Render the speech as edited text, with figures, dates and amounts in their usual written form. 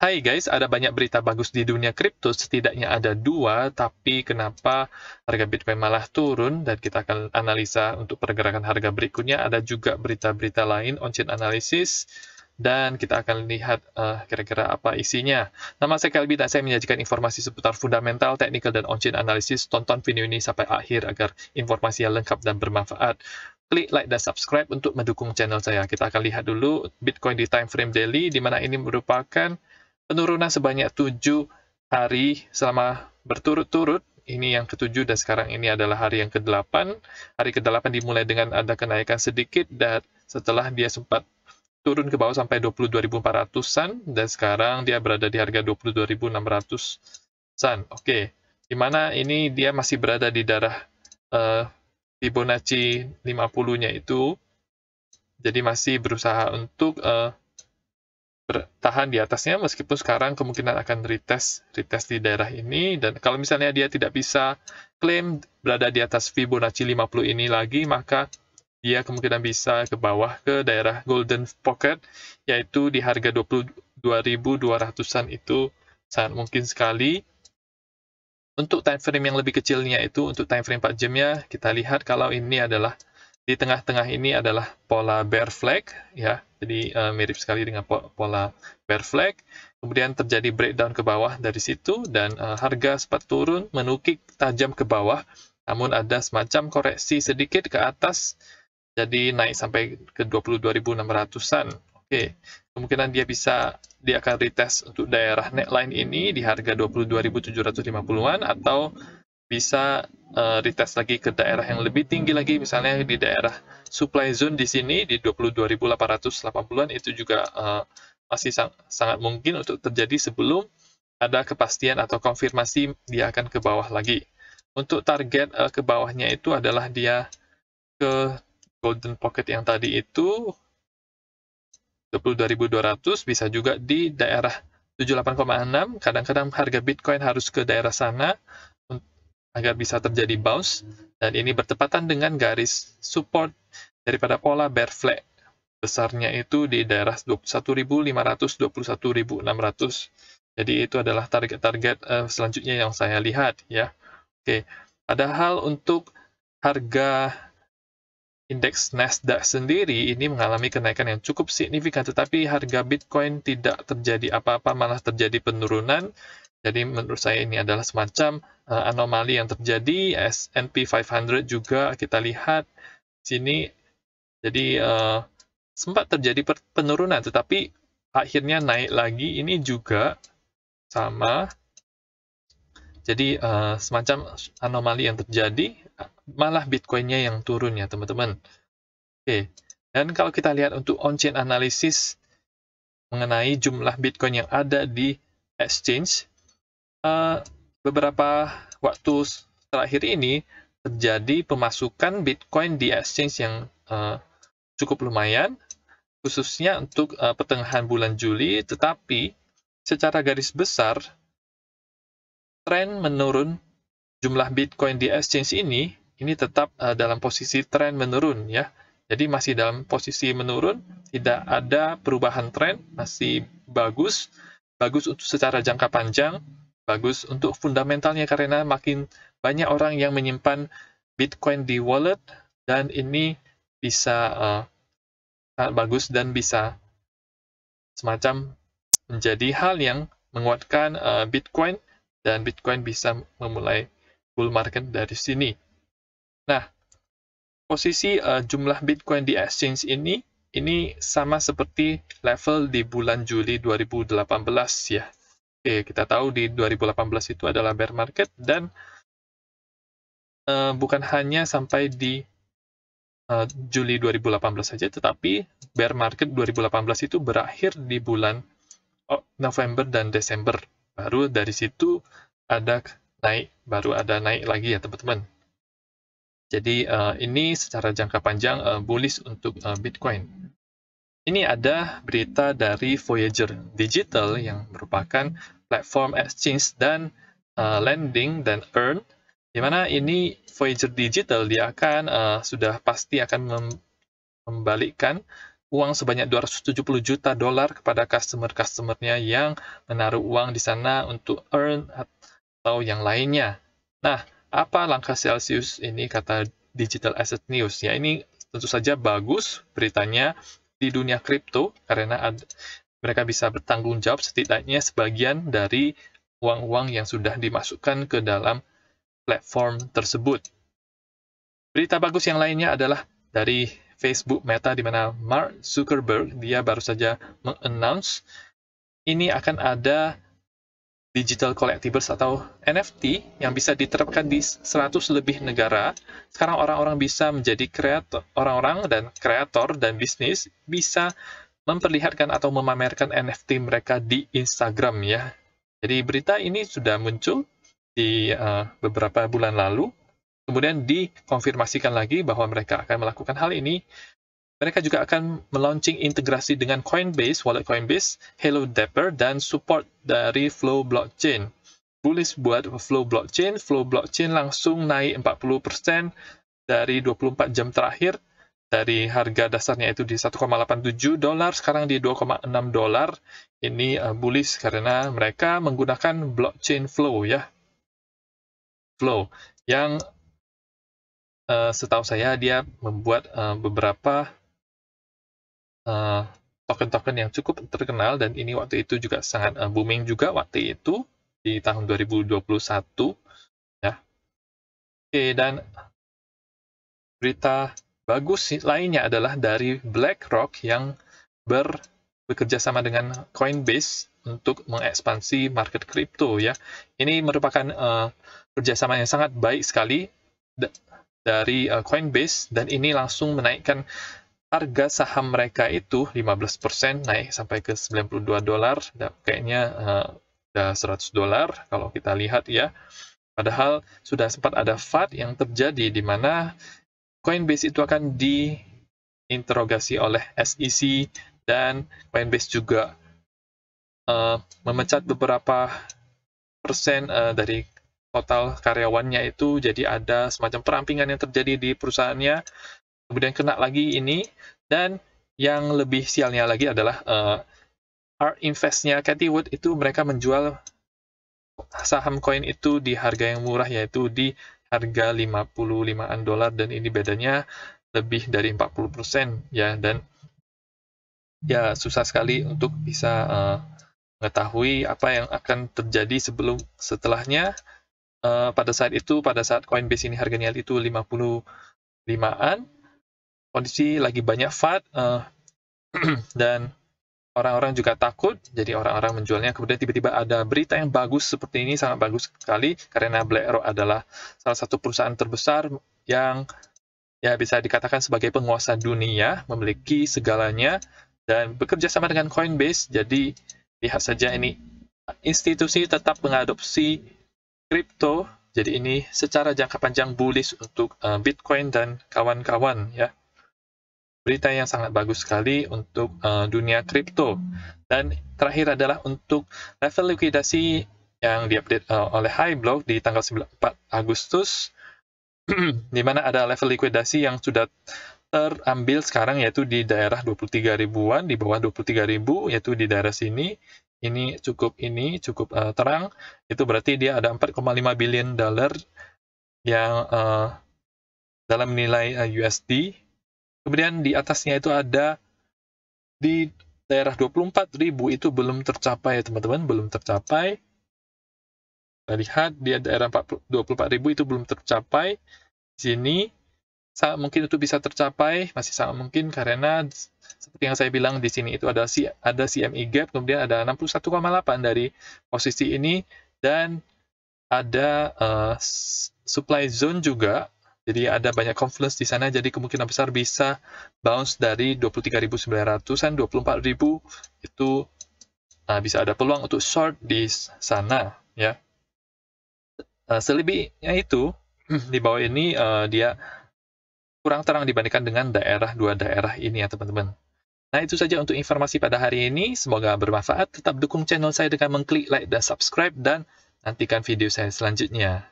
Hai guys, ada banyak berita bagus di dunia kripto, setidaknya ada dua, tapi kenapa harga Bitcoin malah turun? Dan kita akan analisa untuk pergerakan harga berikutnya. Ada juga berita-berita lain, on-chain analysis, dan kita akan lihat kira-kira apa isinya. Nama saya Kelby dan saya menyajikan informasi seputar fundamental, teknikal, dan on-chain analysis. Tonton video ini sampai akhir agar informasi yang lengkap dan bermanfaat. Klik like dan subscribe untuk mendukung channel saya. Kita akan lihat dulu Bitcoin di time frame daily, di mana ini merupakan penurunan sebanyak 7 hari selama berturut-turut. Ini yang ke-7 dan sekarang ini adalah hari yang ke-8. Hari ke-8 dimulai dengan ada kenaikan sedikit dan setelah dia sempat turun ke bawah sampai 22.400-an dan sekarang dia berada di harga 22.600-an. Oke, dimana ini dia masih berada di daerah Fibonacci 50-nya itu. Jadi masih berusaha untuk bertahan di atasnya, meskipun sekarang kemungkinan akan retest di daerah ini, dan kalau misalnya dia tidak bisa klaim berada di atas Fibonacci 50 ini lagi, maka dia kemungkinan bisa ke bawah ke daerah Golden Pocket, yaitu di harga 22.200-an itu sangat mungkin sekali. Untuk time frame yang lebih kecilnya itu, untuk time frame 4 jamnya, kita lihat kalau ini adalah di tengah-tengah ini adalah pola bear flag, ya, jadi mirip sekali dengan pola bear flag. Kemudian terjadi breakdown ke bawah dari situ dan harga sempat turun menukik tajam ke bawah, namun ada semacam koreksi sedikit ke atas, jadi naik sampai ke 22.600-an. Oke, kemungkinan dia akan retest untuk daerah neckline ini di harga 22.750-an atau bisa retest lagi ke daerah yang lebih tinggi lagi, misalnya di daerah supply zone di sini di 22.880-an, itu juga masih sangat mungkin untuk terjadi sebelum ada kepastian atau konfirmasi dia akan ke bawah lagi. Untuk target ke bawahnya itu adalah dia ke golden pocket yang tadi itu 22.200, bisa juga di daerah 78,6. Kadang-kadang harga Bitcoin harus ke daerah sana agar bisa terjadi bounce, dan ini bertepatan dengan garis support daripada pola bear flag besarnya itu di daerah 21.500, 21.600. Jadi itu adalah target-target selanjutnya yang saya lihat, ya. Oke, padahal untuk harga indeks Nasdaq sendiri ini mengalami kenaikan yang cukup signifikan, tetapi harga Bitcoin tidak terjadi apa-apa, malah terjadi penurunan. Jadi menurut saya ini adalah semacam anomali yang terjadi. S&P 500 juga kita lihat sini. Jadi sempat terjadi penurunan, tetapi akhirnya naik lagi. Ini juga sama. Jadi semacam anomali yang terjadi, malah Bitcoin-nya yang turun ya teman-teman. Oke, dan kalau kita lihat untuk on-chain analysis mengenai jumlah Bitcoin yang ada di exchange, beberapa waktu terakhir ini terjadi pemasukan Bitcoin di exchange yang cukup lumayan, khususnya untuk pertengahan bulan Juli, tetapi secara garis besar tren menurun jumlah Bitcoin di exchange ini tetap dalam posisi tren menurun, ya. Jadi masih dalam posisi menurun, tidak ada perubahan tren, masih bagus untuk secara jangka panjang, bagus untuk fundamentalnya karena makin banyak orang yang menyimpan Bitcoin di wallet, dan ini bisa sangat bagus dan bisa semacam menjadi hal yang menguatkan Bitcoin, dan Bitcoin bisa memulai bull market dari sini. Nah, posisi jumlah Bitcoin di exchange ini sama seperti level di bulan Juli 2018 ya. Oke, kita tahu di 2018 itu adalah bear market, dan bukan hanya sampai di Juli 2018 saja, tetapi bear market 2018 itu berakhir di bulan November dan Desember. Baru dari situ baru ada naik lagi ya teman-teman. Jadi ini secara jangka panjang bullish untuk Bitcoin. Ini ada berita dari Voyager Digital yang merupakan platform exchange dan lending dan earn, di mana ini Voyager Digital dia akan sudah pasti akan membalikkan uang sebanyak 270 juta dolar kepada customer-customernya yang menaruh uang di sana untuk earn atau yang lainnya. Nah, apa langkah Celsius ini, kata Digital Asset News? Ya, ini tentu saja bagus beritanya di dunia kripto karena mereka bisa bertanggung jawab setidaknya sebagian dari uang-uang yang sudah dimasukkan ke dalam platform tersebut. Berita bagus yang lainnya adalah dari Facebook Meta, di mana Mark Zuckerberg, dia baru saja mengannounce ini akan ada digital collectibles atau NFT yang bisa diterapkan di 100 lebih negara. Sekarang orang-orang bisa menjadi kreator, orang-orang dan kreator dan bisnis bisa memperlihatkan atau memamerkan NFT mereka di Instagram ya. Jadi berita ini sudah muncul di beberapa bulan lalu. Kemudian dikonfirmasikan lagi bahwa mereka akan melakukan hal ini. Mereka juga akan melaunching integrasi dengan Coinbase, wallet Coinbase, Hello Dapper, dan support dari Flow Blockchain. Bullish buat Flow Blockchain langsung naik 40% dari 24 jam terakhir. Dari harga dasarnya itu di 1,87 dolar, sekarang di 2,6 dolar. Ini bullish karena mereka menggunakan blockchain Flow ya. Flow yang setahu saya dia membuat beberapa token-token yang cukup terkenal, dan ini waktu itu juga sangat booming juga waktu itu di tahun 2021 ya. Oke, dan berita bagus lainnya adalah dari BlackRock yang bekerja sama dengan Coinbase untuk mengekspansi market kripto ya. Ini merupakan kerjasama yang sangat baik sekali dari Coinbase, dan ini langsung menaikkan harga saham mereka itu 15%, naik sampai ke 92 dolar, kayaknya udah 100 dolar kalau kita lihat ya. Padahal sudah sempat ada FUD yang terjadi di mana Coinbase itu akan diinterogasi oleh SEC, dan Coinbase juga memecat beberapa persen dari total karyawannya itu. Jadi ada semacam perampingan yang terjadi di perusahaannya, kemudian kena lagi ini. Dan yang lebih sialnya lagi adalah ARK Invest-nya Cathie Wood itu mereka menjual saham koin itu di harga yang murah, yaitu di harga 55-an dolar, dan ini bedanya lebih dari 40% ya. Dan ya susah sekali untuk bisa mengetahui apa yang akan terjadi setelahnya. Pada saat Coinbase ini harganya itu 55-an, kondisi lagi banyak FUD, dan orang-orang juga takut, jadi orang-orang menjualnya. Kemudian tiba-tiba ada berita yang bagus seperti ini, sangat bagus sekali, karena BlackRock adalah salah satu perusahaan terbesar yang ya bisa dikatakan sebagai penguasa dunia, memiliki segalanya, dan bekerja sama dengan Coinbase. Jadi lihat saja, ini institusi tetap mengadopsi kripto, jadi ini secara jangka panjang bullish untuk Bitcoin dan kawan-kawan ya. Berita yang sangat bagus sekali untuk dunia kripto. Dan terakhir adalah untuk level likuidasi yang diupdate oleh HighBlock di tanggal 4 Agustus, di mana ada level likuidasi yang sudah terambil sekarang, yaitu di daerah 23 ribuan, di bawah 23 ribu, yaitu di daerah sini. Ini cukup terang, itu berarti dia ada 4,5 billion dolar yang dalam nilai USD. Kemudian di atasnya itu ada di daerah 24.000, itu belum tercapai ya teman-teman, belum tercapai. Kita lihat di daerah 24.000 itu belum tercapai. Di sini sangat mungkin itu bisa tercapai, masih sangat mungkin, karena seperti yang saya bilang di sini itu ada CME gap, kemudian ada 61,8 dari posisi ini, dan ada supply zone juga. Jadi ada banyak confluence di sana, jadi kemungkinan besar bisa bounce dari 23.900-an, 24.000 itu bisa ada peluang untuk short di sana ya. Selebihnya itu di bawah ini dia kurang terang dibandingkan dengan dua daerah ini ya teman-teman. Nah, itu saja untuk informasi pada hari ini. Semoga bermanfaat. Tetap dukung channel saya dengan mengklik like dan subscribe, dan nantikan video saya selanjutnya.